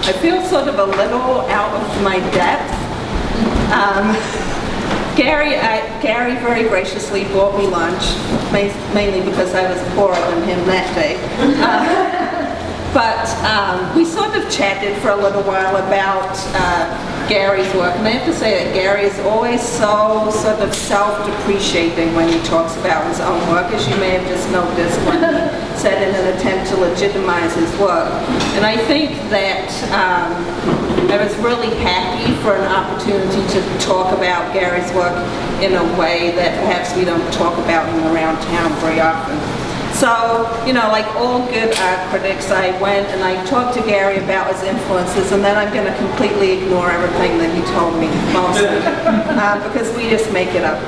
I feel sort of a little out of my depth. Gary very graciously bought me lunch, mainly because I was poorer than him that day. But we sort of chatted for a little while about Gary's work, and I have to say that Gary is always so sort of self-depreciating when he talks about his own work, as you may have just noticed when he said in an attempt to legitimize his work. And I think that I was really happy for an opportunity to talk about Gary's work in a way that perhaps we don't talk about him around town very often. So, you know, like all good art critics, I went and I talked to Gary about his influences, and then I'm going to completely ignore everything that he told me, mostly, because we just make it up.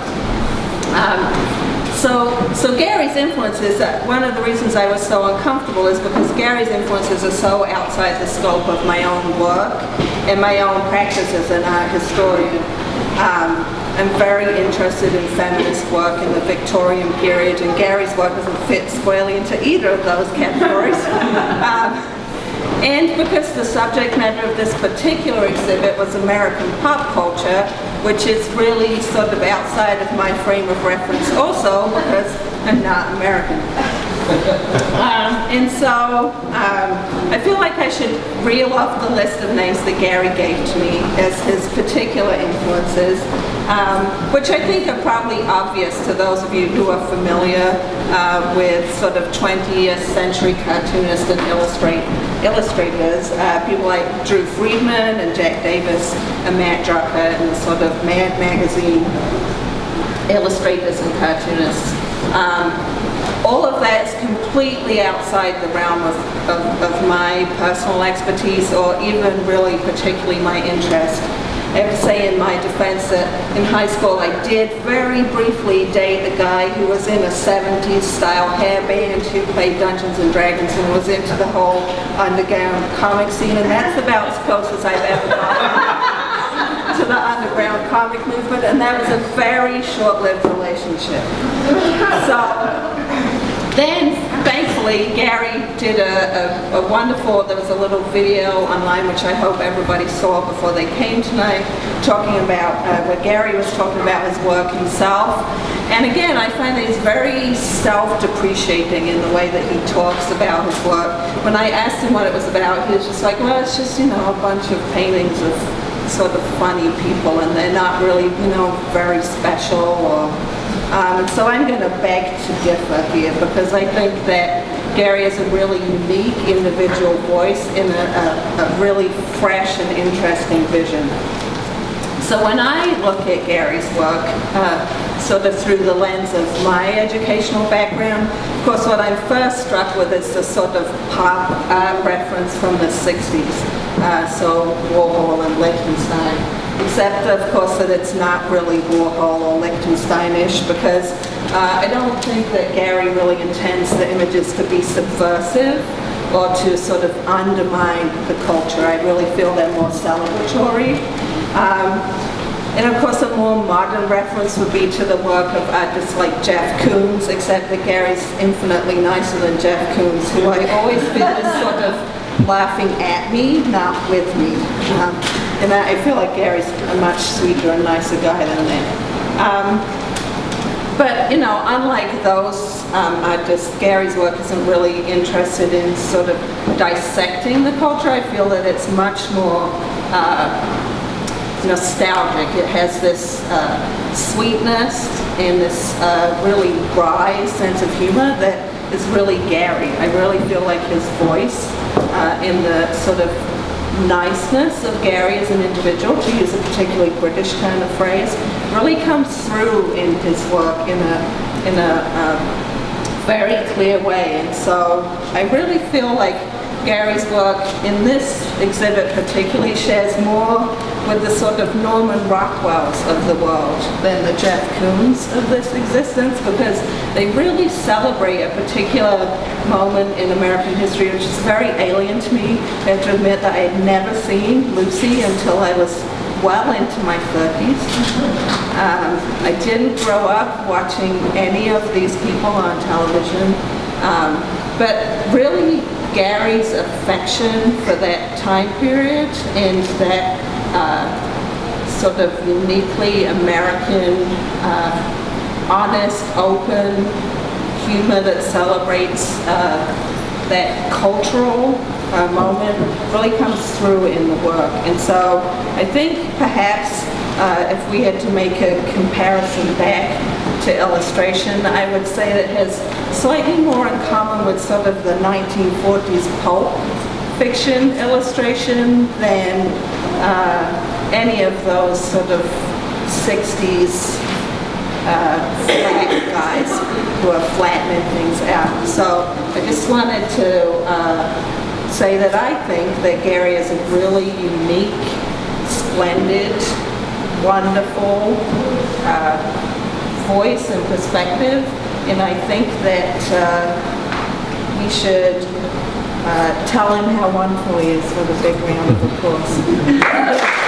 So Gary's influences, one of the reasons I was so uncomfortable is because Gary's influences are so outside the scope of my own work and my own practice as an art historian. I'm very interested in feminist work in the Victorian period, and Gary's work doesn't fit squarely into either of those categories. And because the subject matter of this particular exhibit was American pop culture, which is really sort of outside of my frame of reference also, because I'm not American. And so I feel like I should reel off the list of names that Gary gave to me as his particular influences, which I think are probably obvious to those of you who are familiar with sort of 20th century cartoonists and illustrators, people like Drew Friedman and Jack Davis and Matt Drucker and the sort of Mad Magazine illustrators and cartoonists. All of that is completely outside the realm of my personal expertise, or even really particularly my interest. I have to say in my defense that in high school I did very briefly date a guy who was in a 70s style hair band who played Dungeons and Dragons and was into the whole underground comic scene, and that's about as close as I've ever gotten to the underground comic movement, and that was a very short-lived relationship. So then, thankfully, Gary did a wonderful, there was a little video online which I hope everybody saw before they came tonight, talking about, where Gary was talking about his work himself. And again, I find that he's very self-depreciating in the way that he talks about his work. When I asked him what it was about, he was just like, well, it's just, you know, a bunch of paintings of sort of funny people, and they're not really, you know, very special or... so I'm going to beg to differ here, because I think that Gary is a really unique individual voice in a really fresh and interesting vision. So when I look at Gary's work, sort of through the lens of my educational background, of course what I'm first struck with is the sort of pop reference from the 60s, so Warhol and Lichtenstein. Except, of course, that it's not really Warhol or Lichtensteinish, because I don't think that Gary really intends the images to be subversive or to sort of undermine the culture. I really feel they're more celebratory. And of course, a more modern reference would be to the work of artists like Jeff Koons, except that Gary's infinitely nicer than Jeff Koons, who I always feel is sort of laughing at me, not with me. And I feel like Gary's a much sweeter and nicer guy than that. But, you know, unlike those artists, Gary's work isn't really interested in sort of dissecting the culture. I feel that it's much more nostalgic. It has this sweetness and this really wry sense of humor that is really Gary. I really feel like his voice in the sort of niceness of Gary as an individual, to use a particularly British kind of phrase, really comes through in his work in a very clear way. And so I really feel like Gary's work in this exhibit particularly shares more with the sort of Norman Rockwells of the world than the Jeff Koons of this existence, because they really celebrate a particular moment in American history which is very alien to me. I have to admit that I had never seen Lucy until I was well into my 30s. I didn't grow up watching any of these people on television, but really Gary's affection for that time period and that sort of uniquely American, honest, open humor that celebrates that cultural moment really comes through in the work. And so I think perhaps if we had to make a comparison back to illustration, I would say that it has slightly more in common with sort of the 1940s pulp fiction illustration than any of those sort of 60s flat guys who are flattening things out. So I just wanted to say that I think that Gary is a really unique, splendid, wonderful voice and perspective, and I think that we should tell him how wonderful he is with a big round of applause.